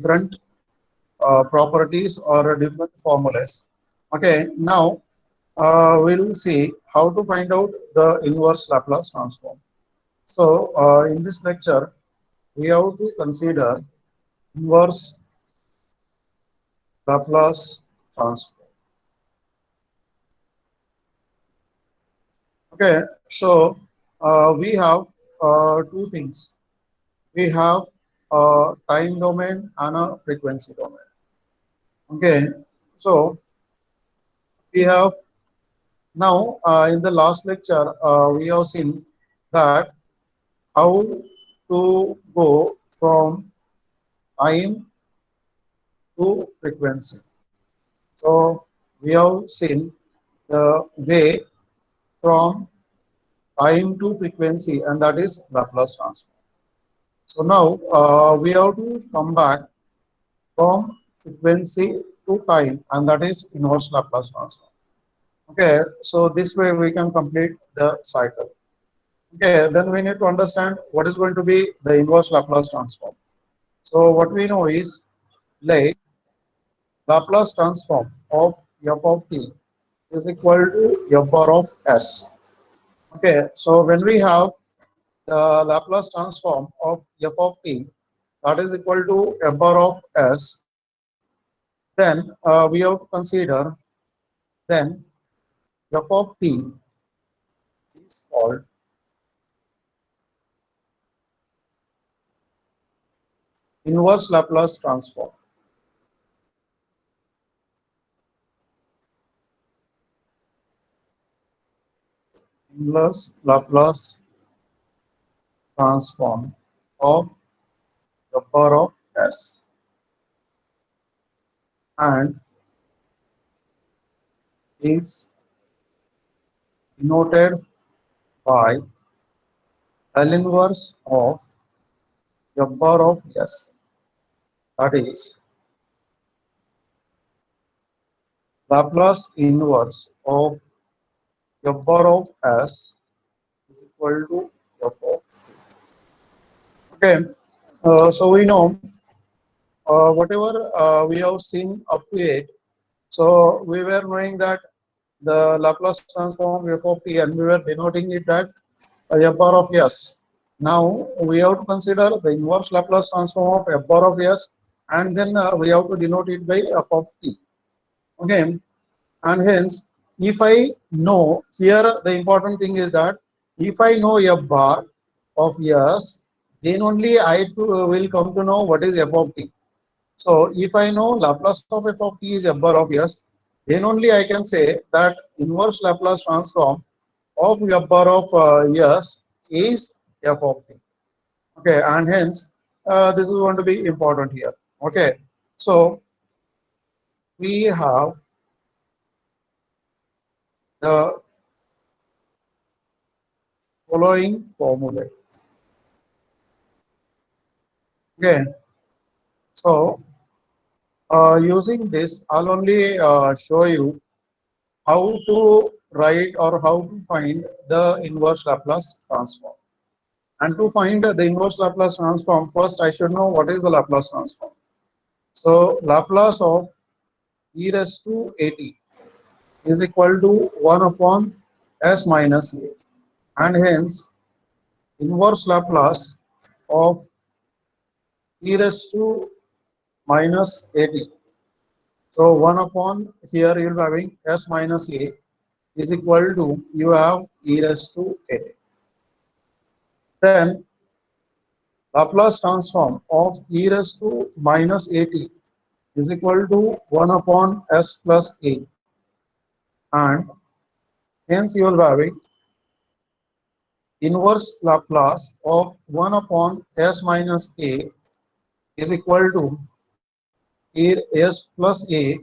different properties or different formulas. Okay, now we'll see how to find out the inverse Laplace transform. So in this lecture, we have to consider inverse Laplace transform. Okay, so we have two things. We have a time domain and a frequency domain. Okay, so we have now in the last lecture we have seen that how to go from time to frequency. So we have seen the way from time to frequency, and that is Laplace transform. So now we have to come back from frequency to time, and that is inverse Laplace transform. Okay, so this way we can complete the cycle. Okay, then we need to understand what is going to be the inverse Laplace transform. So what we know is, like, Laplace transform of f of t is equal to f bar of s. Okay, so when we have the Laplace transform of f of t, that is equal to f bar of s, then we have to consider, then f of t is called inverse Laplace transform. Inverse Laplace transform of f bar of s, and is denoted by L inverse of f bar of s. That is Laplace inverse of f bar of s is equal to f of. Okay, so we know whatever we have seen up to it. So we were knowing that the Laplace transform f of t, and we were denoting it at f bar of s. Now we have to consider the inverse Laplace transform of f bar of s, and then we have to denote it by f of t. Okay, and hence, if I know here, the important thing is that if I know f bar of s, then only I will come to know what is f of t. So if I know Laplace of f of t is f bar of s, then only I can say that inverse Laplace transform of f bar of s is f of t. Okay, and hence this is going to be important here. Okay, so we have the following formula. Okay, so using this, I'll only show you how to write or how to find the inverse Laplace transform. And to find the inverse Laplace transform, first I should know what is the Laplace transform. So Laplace of e raised to at is equal to 1 upon s minus a, and hence inverse Laplace of e raised to minus at. So 1 upon, here you are having s minus a is equal to, you have e raised to a. Then Laplace transform of e raised to minus at is equal to 1 upon s plus a, and hence you will have it inverse Laplace of 1 upon s minus a is equal to s plus a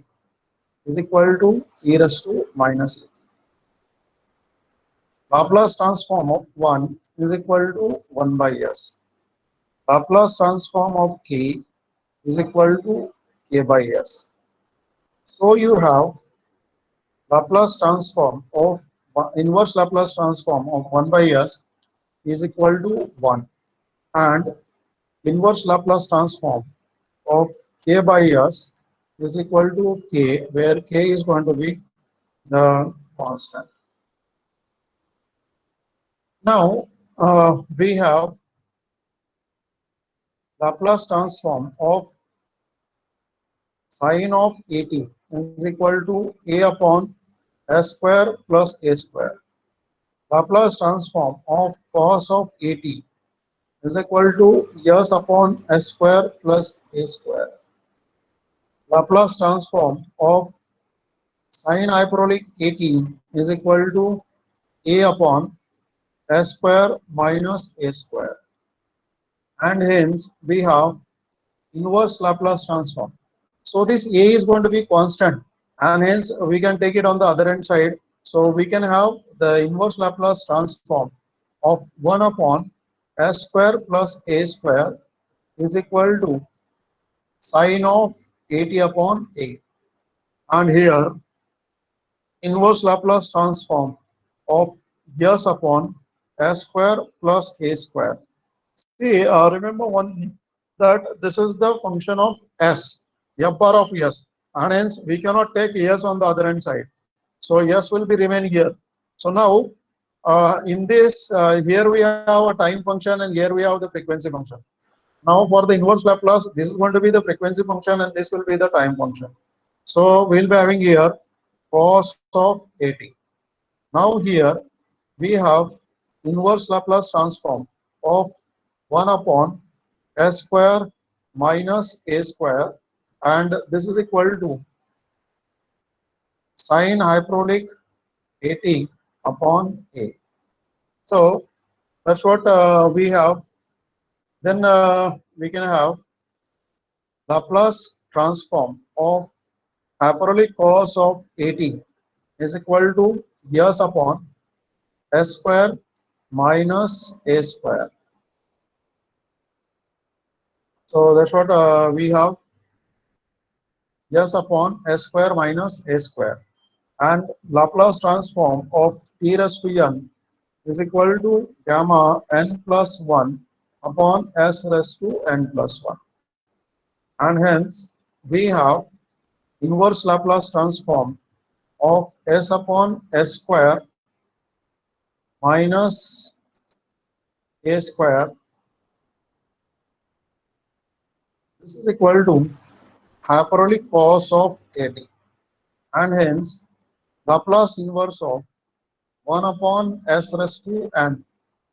is equal to e raised to minus a. Laplace transform of 1 is equal to 1 by s. Laplace transform of k is equal to k by s. So you have Laplace transform of inverse Laplace transform of 1 by s is equal to 1, and inverse Laplace transform of k by s is equal to k, where k is going to be the constant. Now we have Laplace transform of sine of at is equal to a upon s square plus a square. Laplace transform of cos of at is equal to s upon s square plus a square. Laplace transform of sine hyperbolic at is equal to a upon s square minus a square. And hence we have inverse Laplace transform. So this a is going to be constant, and hence we can take it on the other hand side. So we can have the inverse Laplace transform of 1 upon s square plus a square is equal to sine of at upon a. And here inverse Laplace transform of s upon s square plus a square. See, remember one thing, that this is the function of s, f bar of s, and hence we cannot take s on the other hand side. So s will be remain here. So now in this, here we have a time function and here we have the frequency function. Now for the inverse Laplace, this is going to be the frequency function and this will be the time function. So we'll be having here cos of at. Now here we have inverse Laplace transform of 1 upon s square minus a square, and this is equal to sine hyperbolic at upon a. So that's what we have. Then we can have Laplace transform of hyperbolic cos of at is equal to s upon s square minus a square. So that's what we have, s upon s square minus a square. And Laplace transform of t raised to n is equal to gamma n plus 1 upon s raised to n plus 1. And hence we have inverse Laplace transform of s upon s square minus a square. This is equal to hyperbolic cos of at. And hence Laplace inverse of 1 upon s raised to n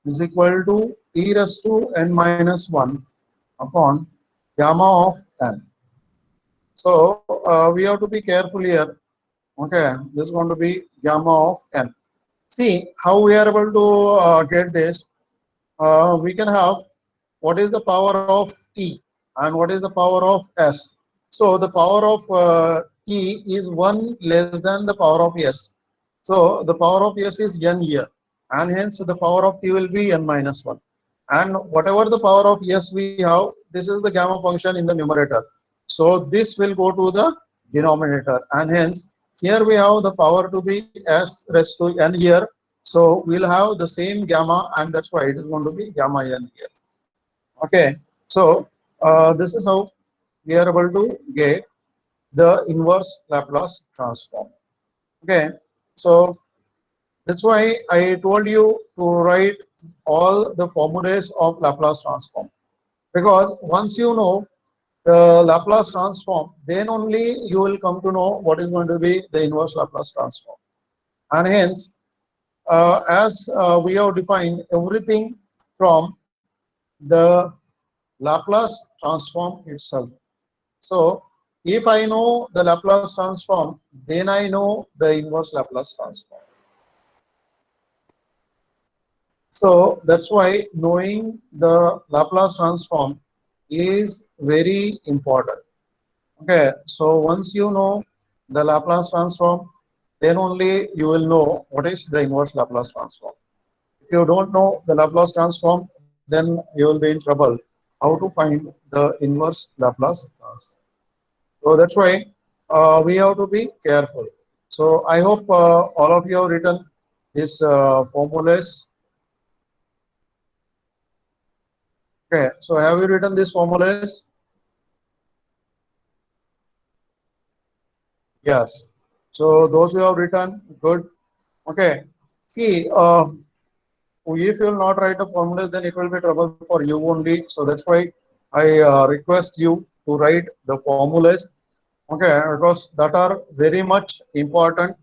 is equal to e raised to n minus 1 upon gamma of n. So we have to be careful here. Okay, this is going to be gamma of n. See how we are able to get this. We can have what is the power of t and what is the power of s. So the power of t is 1 less than the power of s. So the power of s is n here, and hence the power of t will be n minus 1. And whatever the power of s we have, this is the gamma function in the numerator. So this will go to the denominator, and hence here we have the power to be s raised to n here. So we'll have the same gamma, and that's why it is going to be gamma n here. Okay, so this is how we are able to get the inverse Laplace transform. Okay, so that's why I told you to write all the formulas of Laplace transform, because once you know the Laplace transform, then only you will come to know what is going to be the inverse Laplace transform. And hence, as we have defined everything from the Laplace transform itself. So if I know the Laplace transform, then I know the inverse Laplace transform. So that's why knowing the Laplace transform is very important. Okay, so once you know the Laplace transform, then only you will know what is the inverse Laplace transform. If you don't know the Laplace transform, then you will be in trouble how to find the inverse Laplace transform. So that's why we have to be careful. So I hope all of you have written these formulas. Okay, so have you written these formulas? Yes. So those who have written, good. Okay. See, if you will not write a formula, then it will be trouble for you only. So that's why I request you to write the formulas. Okay, because that are very much important.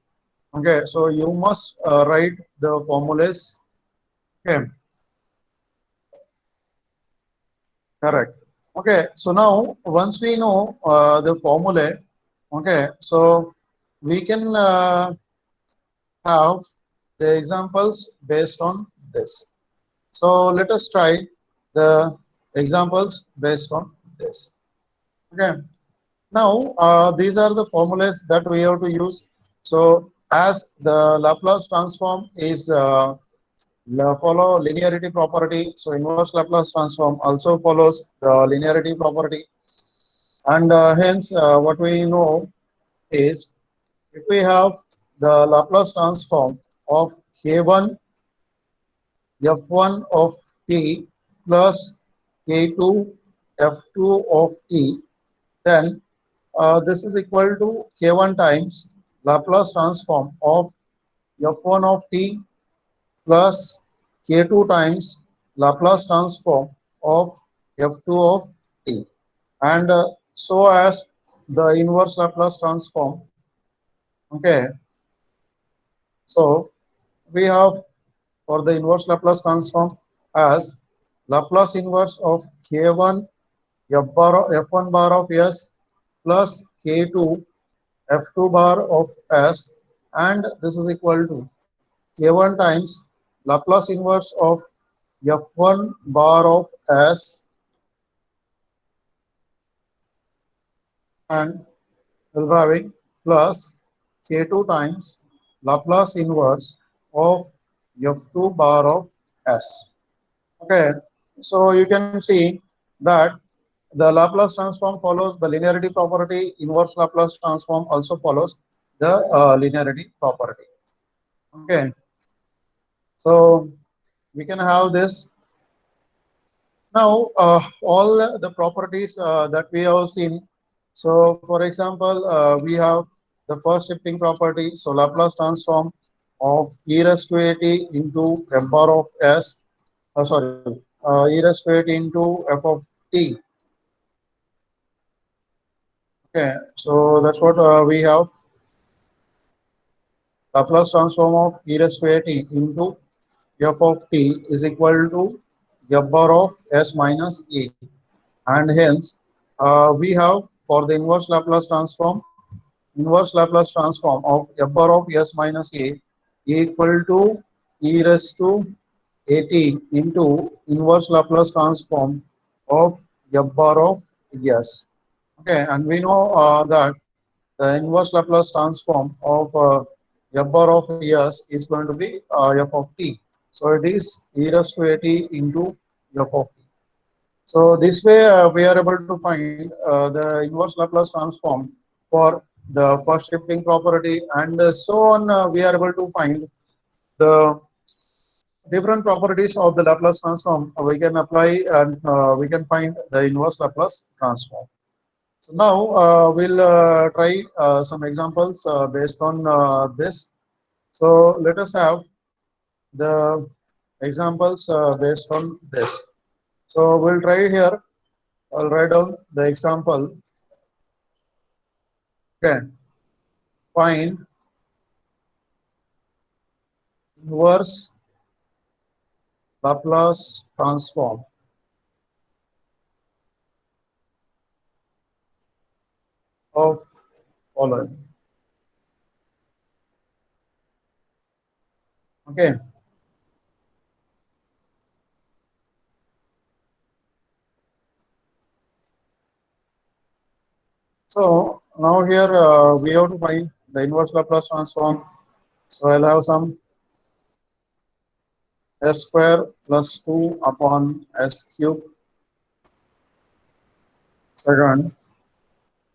Okay, so you must write the formulas. Okay, correct. Okay, so now once we know the formula, okay, so we can have the examples based on this. So let us try the examples based on this. Okay. Now, these are the formulas that we have to use. So, as the Laplace transform is follow linearity property, so inverse Laplace transform also follows the linearity property, and hence what we know is if we have the Laplace transform of k1 f1 of t plus k2 f2 of t, then this is equal to k1 times Laplace transform of f1 of t plus k2 times Laplace transform of f2 of t, and so as the inverse Laplace transform. Okay, so we have for the inverse Laplace transform as Laplace inverse of k1 f1 bar of s plus k2 f2 bar of s, and this is equal to k1 times Laplace inverse of f1 bar of s, and will be having plus k2 times Laplace inverse of f2 bar of s. Okay, so you can see that the Laplace transform follows the linearity property, inverse Laplace transform also follows the linearity property. Okay, so we can have this. Now, all the properties that we have seen. So, for example, we have the first shifting property. So, Laplace transform of e raised to at into f bar of s. Sorry, e raised to at into f of t. Okay, so that's what we have. Laplace transform of e raised to at into f of t is equal to f bar of s minus a, and hence we have for the inverse Laplace transform of f bar of s minus a equal to e raised to at into inverse Laplace transform of f bar of s. Okay, and we know that the inverse Laplace transform of f bar of s is going to be f of t. So it is e raised to at into f of t. So this way we are able to find the inverse Laplace transform for the first shifting property, and so on. We are able to find the different properties of the Laplace transform. We can apply and we can find the inverse Laplace transform. So now we'll try some examples based on this. So let us have the examples based on this. So we'll try here. I'll write down the example. Okay, find inverse Laplace transform of following. Okay, so now here we have to find the inverse Laplace transform. So I'll have some s square plus 2 upon s cube. Second,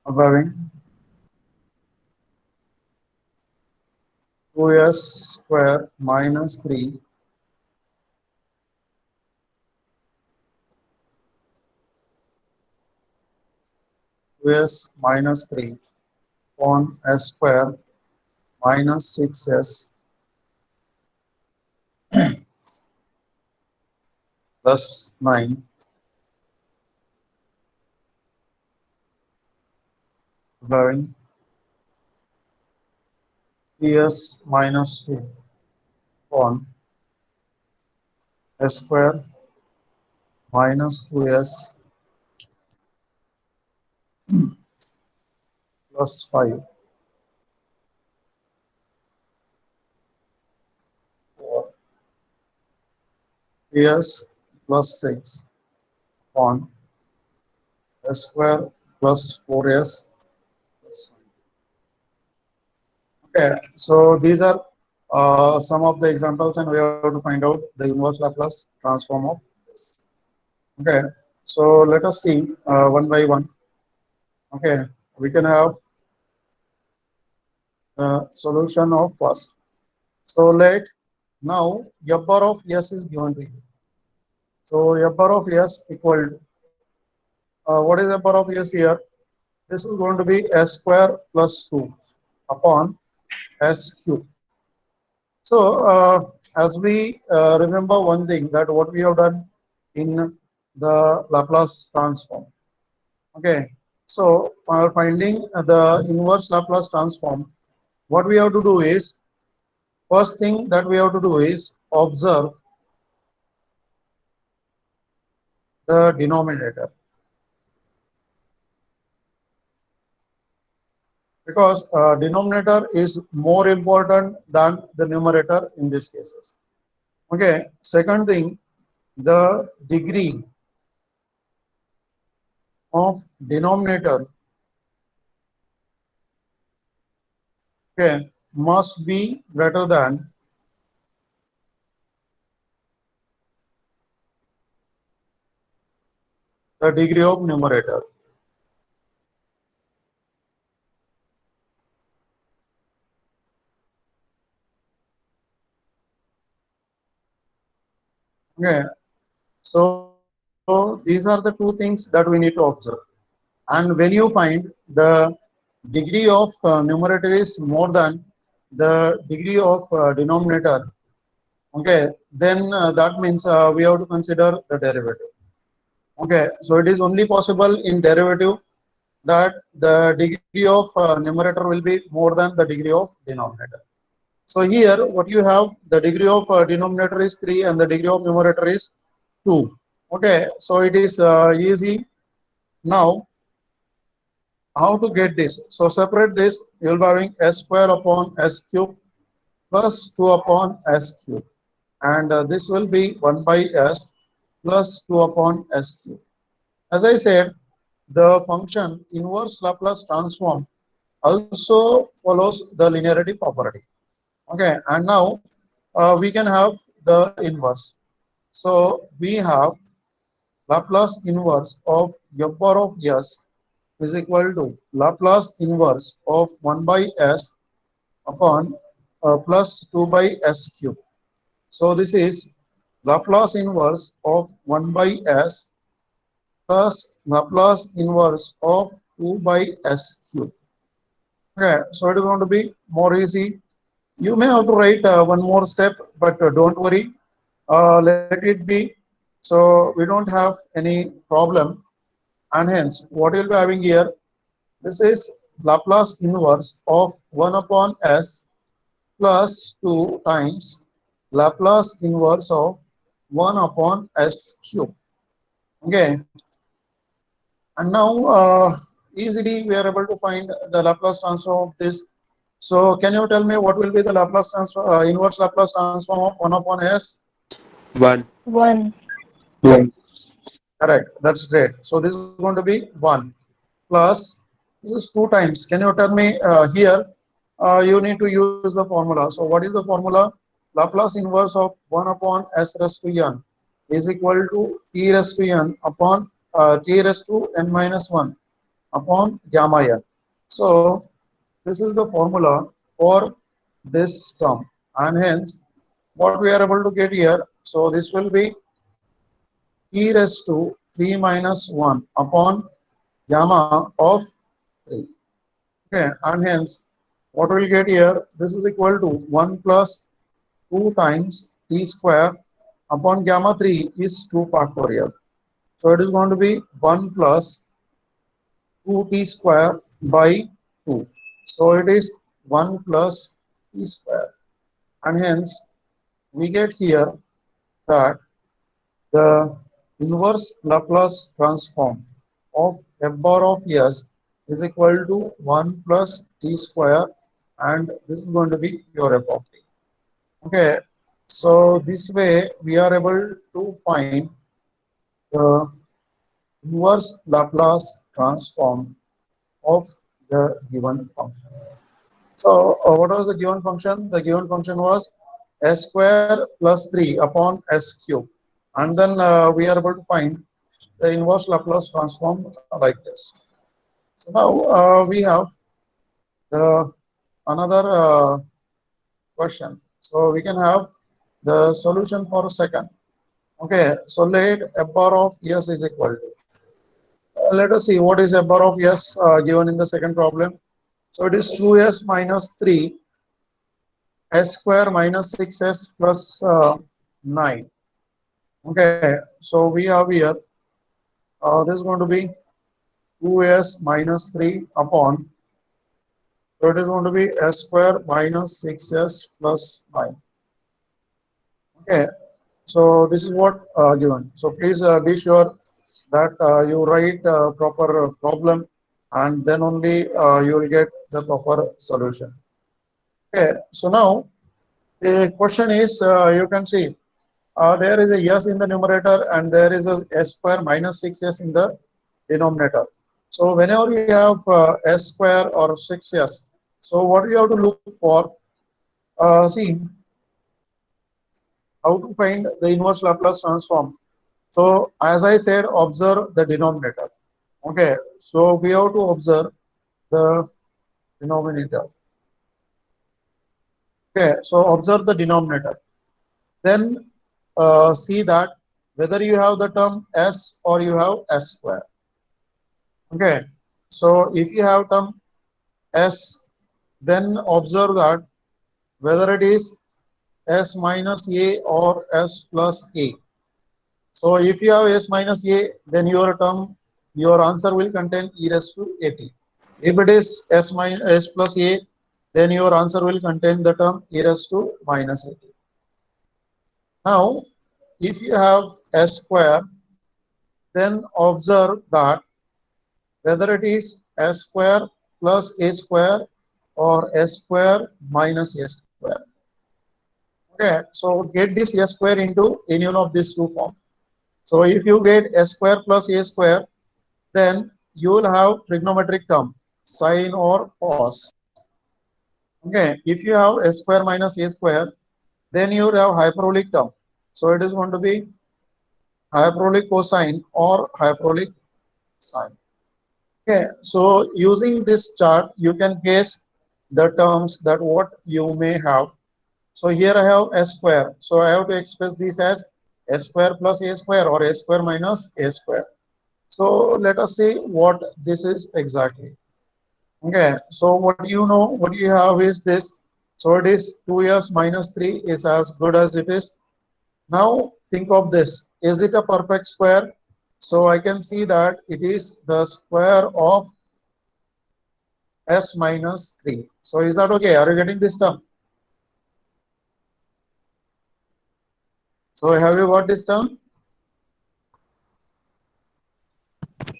I'm having 2s square minus 3 2s minus 3 upon s square minus 6s plus 9 having ts minus 2 upon s square minus 2s plus 5 or ts plus 6 upon s square plus 4s plus 1. Okay, so these are some of the examples, and we have to find out the inverse Laplace transform of this. Okay, so let us see one by one. Okay, we can have solution of first. So let now f bar of s is given to you. So f bar of s equal to what is f bar of s here? This is going to be s square plus 2 upon s cube. So as we remember one thing, that what we have done in the Laplace transform. Okay, so for finding the inverse Laplace transform, what we have to do is, first thing that we have to do is observe the denominator, because denominator is more important than the numerator in these cases. Okay, second thing, the degree of denominator, okay, must be greater than the degree of numerator. Okay, so these are the two things that we need to observe. And when you find the degree of numerator is more than the degree of denominator, okay, then that means we have to consider the derivative. Okay, so it is only possible in derivative that the degree of numerator will be more than the degree of denominator. So here what you have, the degree of denominator is 3 and the degree of numerator is 2. Okay, so it is easy. Now how to get this? So separate this, you will be having s square upon s cube plus 2 upon s cube, and this will be 1 by s plus 2 upon s cube. As I said, the function inverse Laplace transform also follows the linearity property. Okay, and now we can have the inverse. So we have Laplace inverse of f bar of s is equal to Laplace inverse of 1 by s upon plus 2 by s cube. So this is Laplace inverse of 1 by s plus Laplace inverse of 2 by s cube. Okay, so it is going to be more easy. You may have to write one more step, but don't worry. Let it be. So we don't have any problem, and hence what you'll be having here, this is Laplace inverse of 1 upon s plus 2 times Laplace inverse of 1 upon s cube. Okay, and now easily we are able to find the Laplace transform of this. So can you tell me what will be the Laplace transform, inverse Laplace transform of 1 upon s? One. One. One. Correct, that's great. So this is going to be 1 plus, this is 2 times. Can you tell me here, you need to use the formula. So what is the formula? Laplace inverse of 1 upon s raised to n is equal to t raised to n upon t raised to n minus 1 upon gamma n. So this is the formula for this term, and hence what we are able to get here. So this will be t raised to 3 minus 1 upon gamma of 3. Okay, and hence what we'll get here, this is equal to 1 plus 2 times t square upon gamma 3 is 2 factorial. So it is going to be 1 plus 2t square by 2. So it is 1 plus t square. And hence we get here that the inverse Laplace transform of f bar of s is equal to 1 plus t square, and this is going to be your f of t. Okay, so this way we are able to find the inverse Laplace transform of the given function. So what was the given function? The given function was s square plus 3 upon s cube, and then we are able to find the inverse Laplace transform like this. So now we have the another question. So we can have the solution for a second. Okay, so let f bar of s is equal to. Let us see what is f bar of s given in the second problem. So it is 2s minus 3 s square minus 6s plus 9. Okay, so we have here this is going to be 2s minus 3 upon, so it is going to be s square minus 6s plus 9. Okay, so this is what given. So please be sure that you write proper problem, and then only you will get the proper solution. Okay, so now the question is, you can see there is a s in the numerator and there is a s square minus 6s in the denominator. So whenever you have s square or 6s, so what you have to look for, see how to find the inverse Laplace transform. So as I said, observe the denominator. Okay, so we have to observe the denominator. Okay, so observe the denominator. Then see that whether you have the term s or you have s square. Okay, so if you have term s, then observe that whether it is s minus a or s plus a. So if you have s minus a, then your answer will contain e raised to at. If it is s minus s plus a, then your answer will contain the term e raised to minus at. Now, if you have s square, then observe that whether it is s square plus a square or s square minus a square. Okay, so get this s square into any one of these two forms. So if you get s square plus a square, then you will have trigonometric term sine or cos. Okay, if you have s square minus a square, then you will have hyperbolic term. So it is going to be hyperbolic cosine or hyperbolic sine. Okay, so using this chart, you can guess the terms that what you may have. So here I have s square. So I have to express this as s square plus a square or s square minus a square. So let us see what this is exactly. Okay, so what you know, what you have is this. So it is 2s minus 3 is as good as it is. Now think of this. Is it a perfect square? So I can see that it is the square of s minus 3. So is that okay? Are you getting this term? So have you got this term?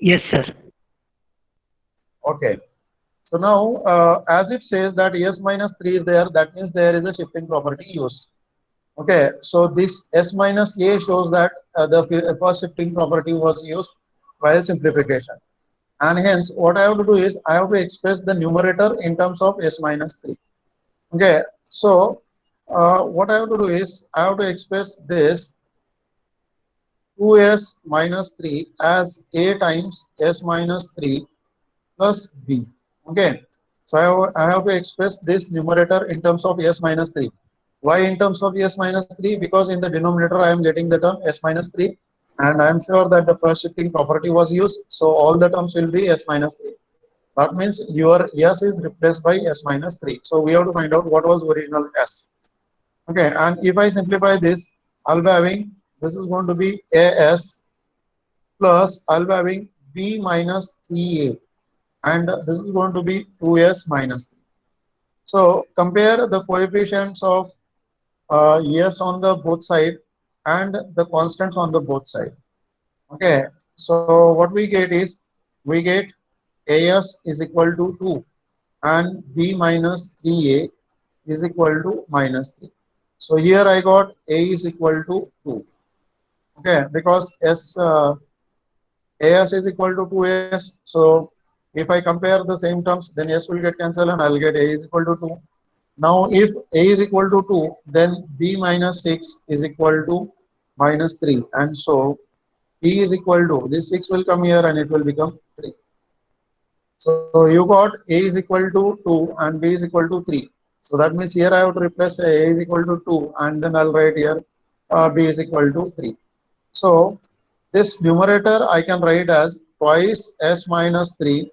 Yes, sir. Okay. So now, as it says that s minus 3 is there, that means there is a shifting property used. Okay, so this s minus a shows that the first shifting property was used while simplification. And hence, what I have to do is, I have to express the numerator in terms of s minus 3. Okay, so what I have to do is, I have to express this 2s minus 3 as a times s minus 3 plus b. Okay, so I have to express this numerator in terms of s minus 3. Why in terms of s minus 3? Because in the denominator I am getting the term s minus 3, and I am sure that the first shifting property was used, so all the terms will be s minus 3. That means your s is replaced by s minus 3. So we have to find out what was original s. Okay, and if I simplify this, I'll be having, this is going to be as plus, I'll be having b minus 3a, and this is going to be 2s minus 3. So compare the coefficients of s on the both side and the constants on the both side. Okay, so what we get is, we get as is equal to 2 and b minus 3a is equal to minus 3. So here I got a is equal to 2. Okay, because as is equal to 2s. So if I compare the same terms, then s will get cancelled and I'll get a is equal to 2. Now if a is equal to 2, then b minus 6 is equal to minus 3, and so b is equal to, this 6 will come here and it will become 3. So you got a is equal to 2 and b is equal to 3. So that means here I have to replace a is equal to 2 and then I'll write here b is equal to 3. So this numerator I can write as twice s minus 3,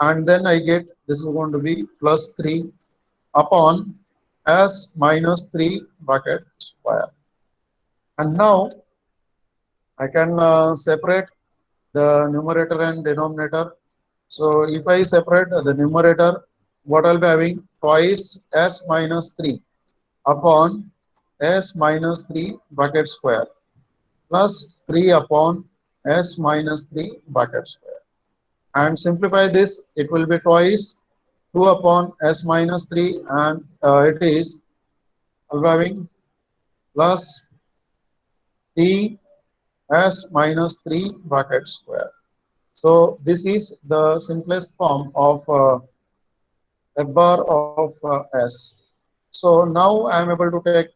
and then I get, this is going to be plus 3 upon s minus 3 bracket square. And now I can separate the numerator and denominator. So if I separate the numerator, what I'll be having, twice s minus 3 upon s minus 3 bracket square plus 3 upon s minus 3 bracket square. And simplify this, it will be twice 2 upon s minus 3, and it is, I'll be having plus t s minus 3 bracket square. So this is the simplest form of f bar of s. So now I am able to take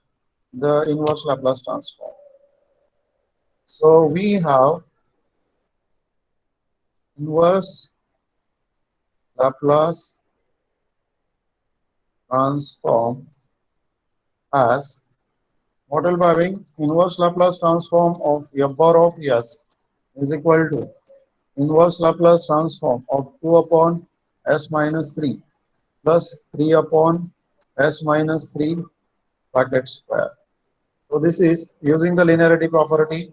the inverse Laplace transform. So we have inverse Laplace transform as, what will be having, inverse Laplace transform of f bar of s is equal to inverse Laplace transform of 2 upon s minus 3 plus 3 upon s minus 3 bracket square. So this is using the linearity property,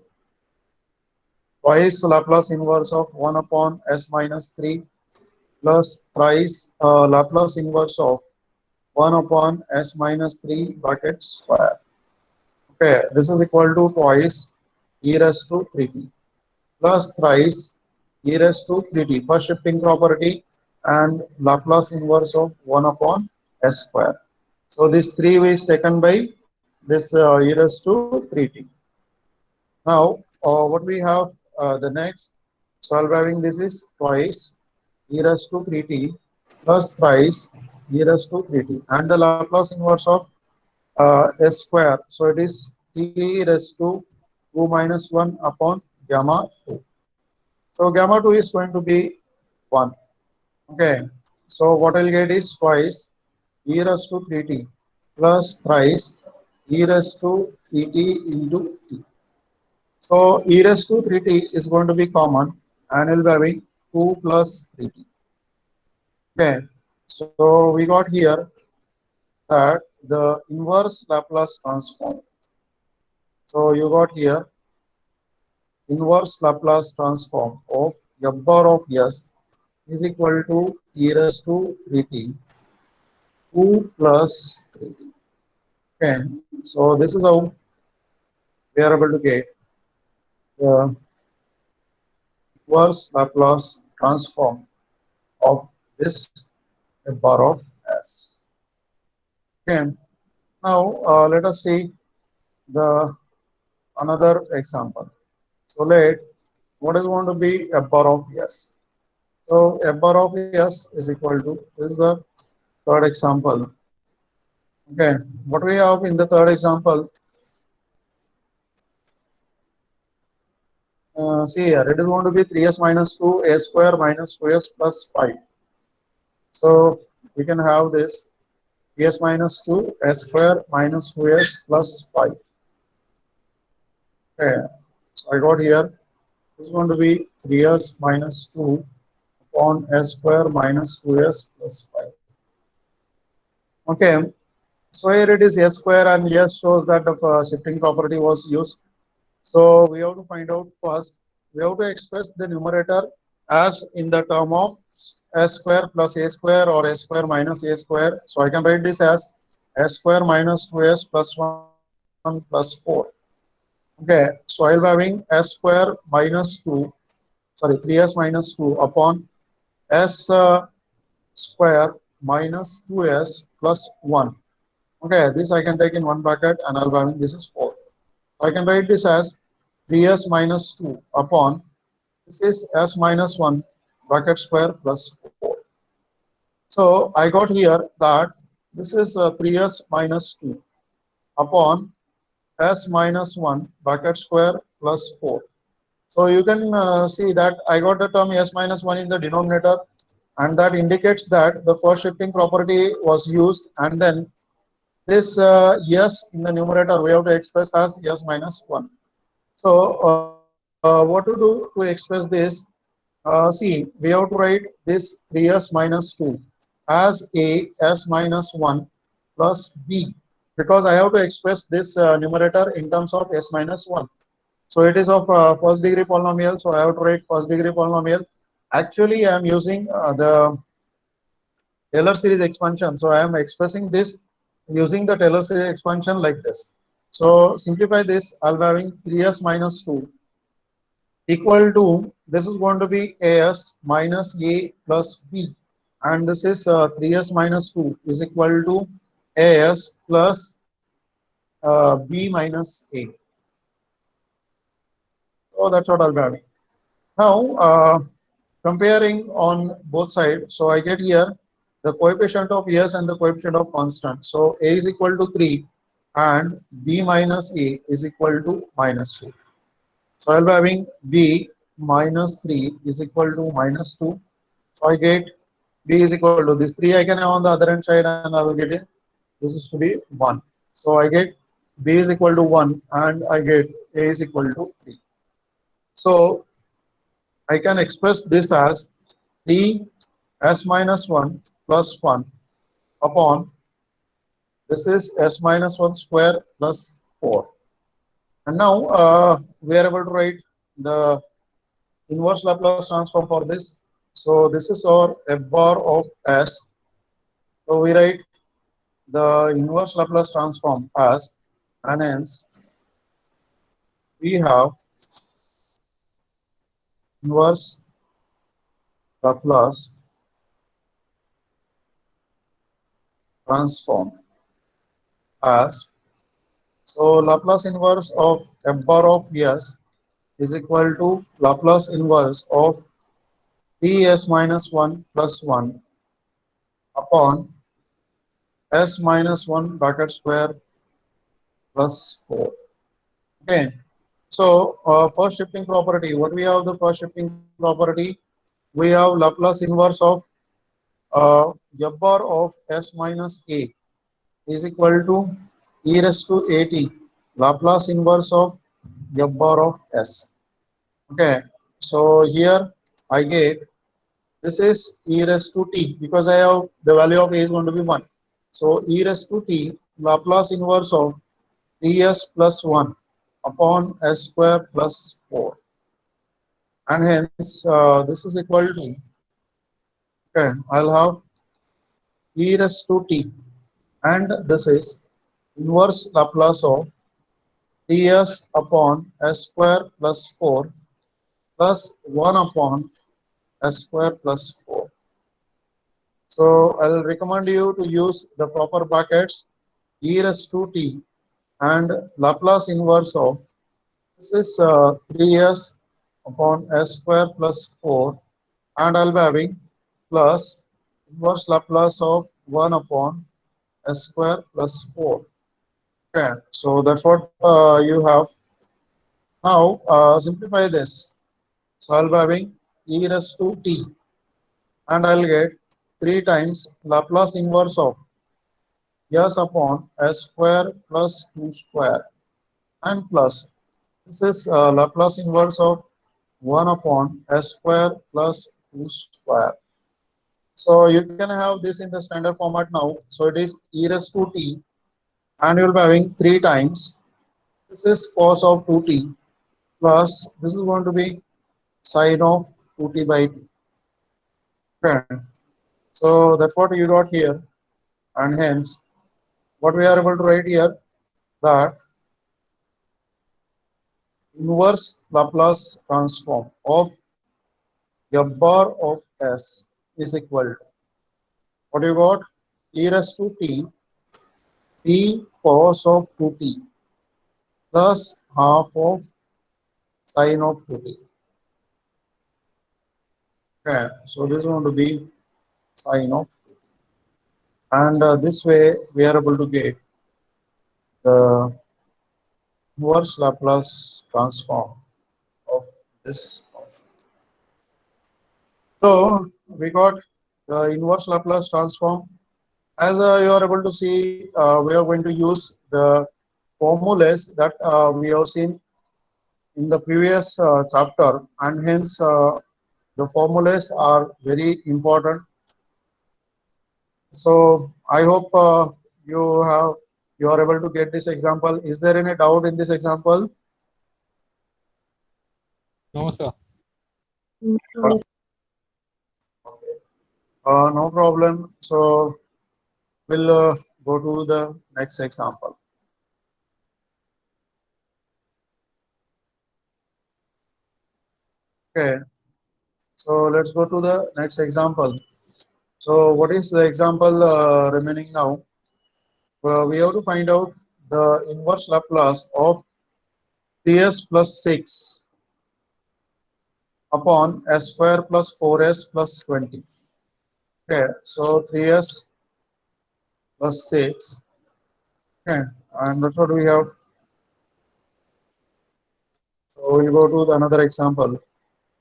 twice Laplace inverse of 1 upon s minus 3 plus thrice Laplace inverse of 1 upon s minus 3 bracket square. Okay, this is equal to twice e raised to 3t plus thrice e raised to 3t, first shifting property, and Laplace inverse of 1 upon s square. So this 3 is taken by this e raised to 3t. Now what we have the next, so I'll be having, this is twice e raised to 3t plus thrice e raised to 3t, and the Laplace inverse of s square. So it is t raised to 2 minus 1 upon gamma 2. So gamma 2 is going to be 1. Okay. So what I'll get is twice e raised to 3t plus thrice e raised to 3t into t. So e raised to 3t is going to be common, and we'll be having 2 plus 3t. Okay. So we got here that the inverse Laplace transform. So you got here inverse Laplace transform of f bar of s is equal to e raised to 3t 2 plus 3t. Okay, so this is how we are able to get the inverse Laplace transform of this f bar of s. Okay, now let us see the another example. So what is going to be f bar of s? So f bar of s is equal to, this is the third example. Okay, what we have in the third example, see here, it is going to be 3s minus 2 a square minus 2s plus 5. So we can have this 3s minus 2 s square minus 2s plus 5. Okay, so I got here, this is going to be 3s minus 2 upon s square minus 2s plus 5. Okay, so here it is s square and s shows that the shifting property was used. So we have to find out first, we have to express the numerator as in the term of s square plus a square or s square minus a square. So I can write this as s square minus 2s plus 1 plus 4. Okay, so I'll be having s square minus 2, sorry, 3s minus 2 upon s square minus 2s plus 1. Okay, this I can take in one bracket and I'll be having this is 4. I can write this as 3s minus 2 upon this is s minus 1 bracket square plus 4. So I got here that this is 3s minus 2 upon s minus 1 bracket square plus 4. So you can see that I got the term s minus 1 in the denominator, and that indicates that the first shifting property was used, and then this s in the numerator we have to express as s minus 1. So what to do to express this? See, we have to write this 3s minus 2 as a s minus 1 plus b, because I have to express this numerator in terms of s minus 1. So it is of first degree polynomial, so I have to write first degree polynomial. Actually, I am using the Taylor series expansion, so I am expressing this using the Taylor series expansion like this. So simplify this, I'll be having 3s minus 2 equal to, this is going to be as minus a plus b, and this is 3s minus 2 is equal to as plus b minus a. So that's what I'll be having. Now comparing on both sides, so I get here the coefficient of s and the coefficient of constant. So a is equal to 3 and b minus a is equal to minus 2. So I'll be having b minus 3 is equal to minus 2. So I get b is equal to this 3 I can have on the other hand side and I'll get it. This is to be 1. So I get b is equal to 1 and I get a is equal to 3. So I can express this as 3 s minus 1 plus 1 upon this is s minus 1 square plus 4. And now we are able to write the inverse Laplace transform for this. So this is our f bar of s. So we write the inverse Laplace transform as, and hence we have inverse Laplace transform as, so Laplace inverse of f bar of s is equal to Laplace inverse of ts minus 1 plus 1 upon s minus 1 bracket square plus 4. Okay. So first shifting property, what we have the first shifting property? We have Laplace inverse of f bar of s minus a is equal to e raised to at Laplace inverse of f bar of s. Okay. So here I get this is e raised to t because I have the value of a is going to be 1. So e raised to t Laplace inverse of ts plus 1 upon s square plus 4, and hence this is equal to, okay, I'll have e raised to t, and this is inverse Laplace of ts upon s square plus 4 plus 1 upon s square plus 4. So I'll recommend you to use the proper brackets e raised to t and Laplace inverse of, this is 3s upon s square plus 4, and I'll be having plus inverse Laplace of 1 upon s square plus 4. Okay, so that's what you have. Now simplify this. So I'll be having e raised to t, and I'll get 3 times Laplace inverse of s upon s square plus 2 square, and plus this is Laplace inverse of 1 upon s square plus 2 square. So you can have this in the standard format now. So it is e raised to t, and you will be having 3 times. This is cos of 2t plus this is going to be sine of 2t by t. Okay. So that's what you got here, and hence what we are able to write here, that inverse Laplace transform of f bar of s is equal to what you got, e raised to t cos of 2t plus half of sine of 2t. Okay, so this is going to be sine of 2t. And this way we are able to get the inverse Laplace transform of this function. So we got the inverse Laplace transform. As you are able to see, we are going to use the formulas that we have seen in the previous chapter, and hence the formulas are very important. So I hope you are able to get this example. Is there any doubt in this example? No, sir. No problem. So we'll go to the next example. Okay. So let's go to the next example. So what is the example remaining now? We have to find out the inverse Laplace of 3s plus 6 upon s square plus 4s plus 20. Okay, so 3s plus 6. Okay, and that's what we have. So we go to the another example.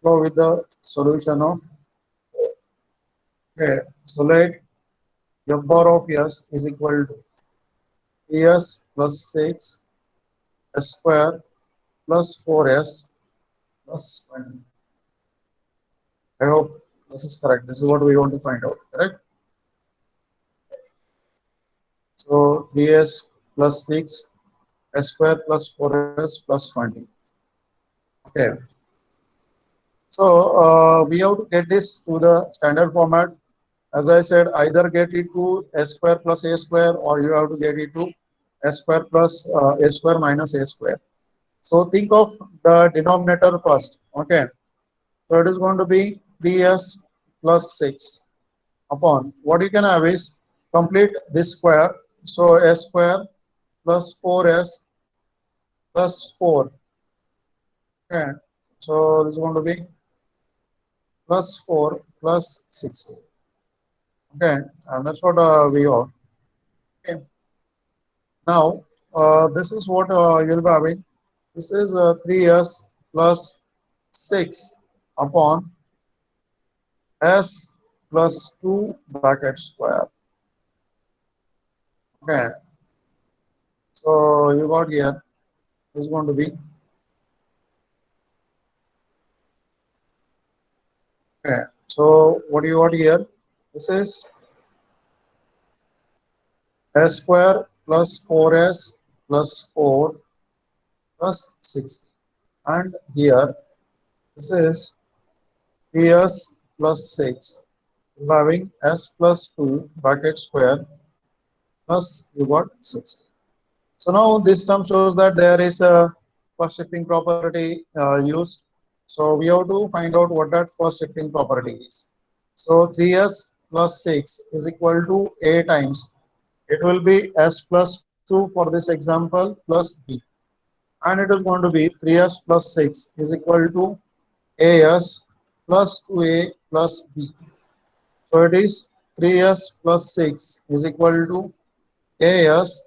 Go with the solution of. Okay, so let f bar of s is equal to 3s plus 6 s square plus 4s plus 20. I hope this is correct. This is what we want to find out, correct? So 3s plus 6 s square plus 4s plus 20. Okay. So we have to get this to the standard format. As I said, either get it to s square plus a square, or you have to get it to s square plus a square minus a square. So think of the denominator first. Okay. So it is going to be 3s plus 6 upon what you can have is complete this square. So s square plus 4s plus 4. Okay. So this is going to be plus 4 plus 60. Okay. And that's what we got. Okay. Now, this is what you'll be having. This is 3s plus 6 upon s plus 2 bracket square. Okay. So you got here is going to be, okay. So what you got here? This is s square plus 4s plus 4 plus 6. And here this is 3s plus 6 having s plus 2 bracket square plus you got 6. So now this term shows that there is a first shifting property used. So we have to find out what that first shifting property is. So 3s plus 6 is equal to a times. It will be s plus 2 for this example plus b. And it is going to be 3s plus 6 is equal to as plus 2a plus b. So it is 3s plus 6 is equal to as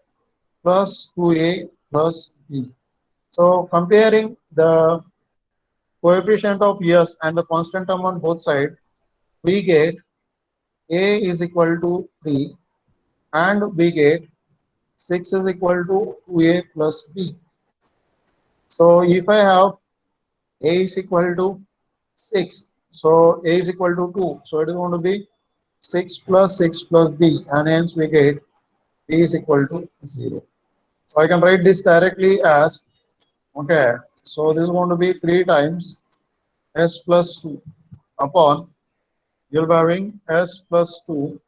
plus 2a plus b. So comparing the coefficient of s and the constant term on both sides, we get a is equal to 3 and we get 6 is equal to 2a plus b. So if I have a is equal to 6 So A is equal to 2. So it is going to be 6 plus 6 plus B, and hence we get B is equal to 0. So I can write this directly as, okay, so this is going to be 3 times S plus 2 upon, you'll be having S plus 2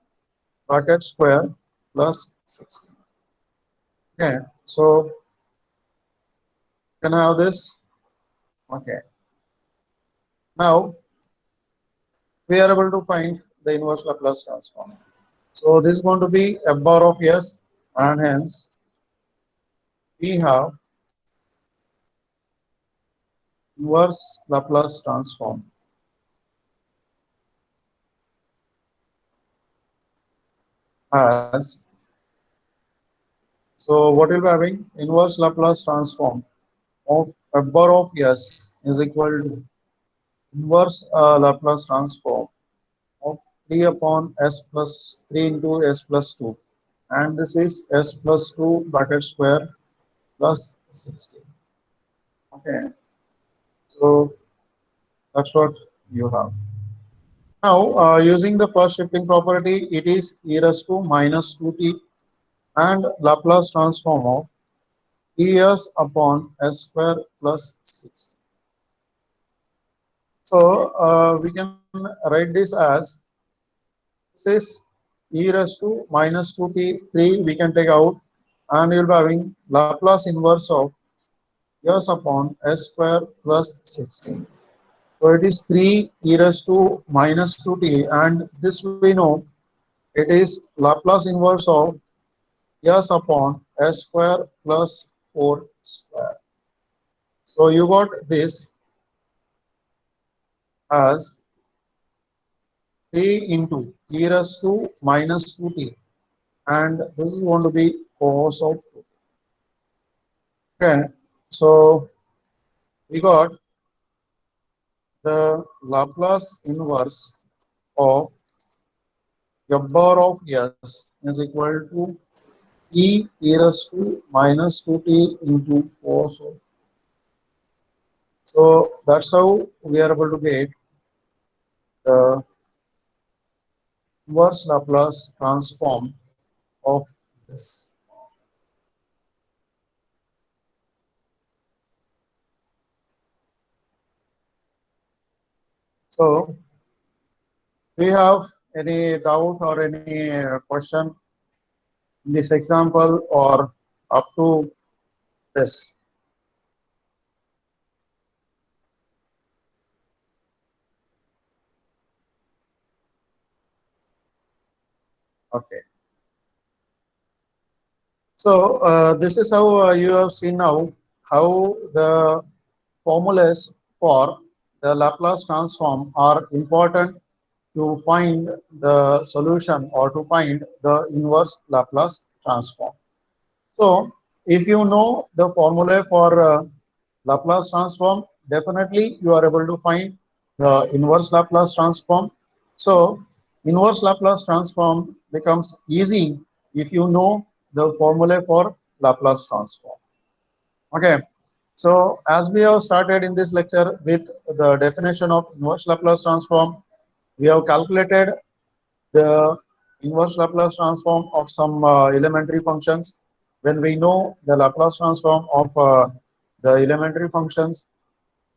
bracket square plus 6. Okay, so can I have this? Okay. Now we are able to find the inverse Laplace transform. So this is going to be f bar of s, and hence we have inverse Laplace transform as, so what will be having inverse Laplace transform of f bar of s is equal to inverse Laplace transform of 3 upon s plus 3 into s plus 2, and this is s plus 2 bracket square plus 16. Okay, so that's what you have. Now, using the first shifting property, it is e raised to minus 2t and Laplace transform of es upon s square plus 6. So, we can write this as, this is e raised to minus 2t, 3 we can take out, and you'll be having Laplace inverse of s upon s square plus 16. So it is 3 e raised to minus 2t, and this we know it is Laplace inverse of s upon s square plus 4 square. So you got this as 3 into e raised to minus 2t, and this is going to be cos of 2. Okay, so we got the Laplace inverse of f bar of s is equal to e raised to minus 2t into cos of. So that's how we are able to get the inverse Laplace transform of this. So, do you have any doubt or any question in this example or up to this? Okay. So, this is how you have seen now how the formulas for the Laplace transform are important to find the solution or to find the inverse Laplace transform. So, if you know the formula for Laplace transform, definitely you are able to find the inverse Laplace transform. So, inverse Laplace transform becomes easy if you know the formula for Laplace transform. Okay. So, as we have started in this lecture with the definition of inverse Laplace transform, we have calculated the inverse Laplace transform of some elementary functions. When we know the Laplace transform of the elementary functions,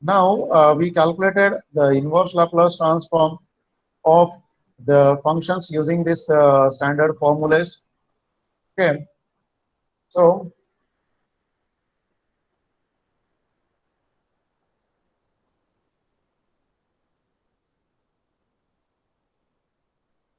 now we calculated the inverse Laplace transform of the functions using this standard formulas. Okay, so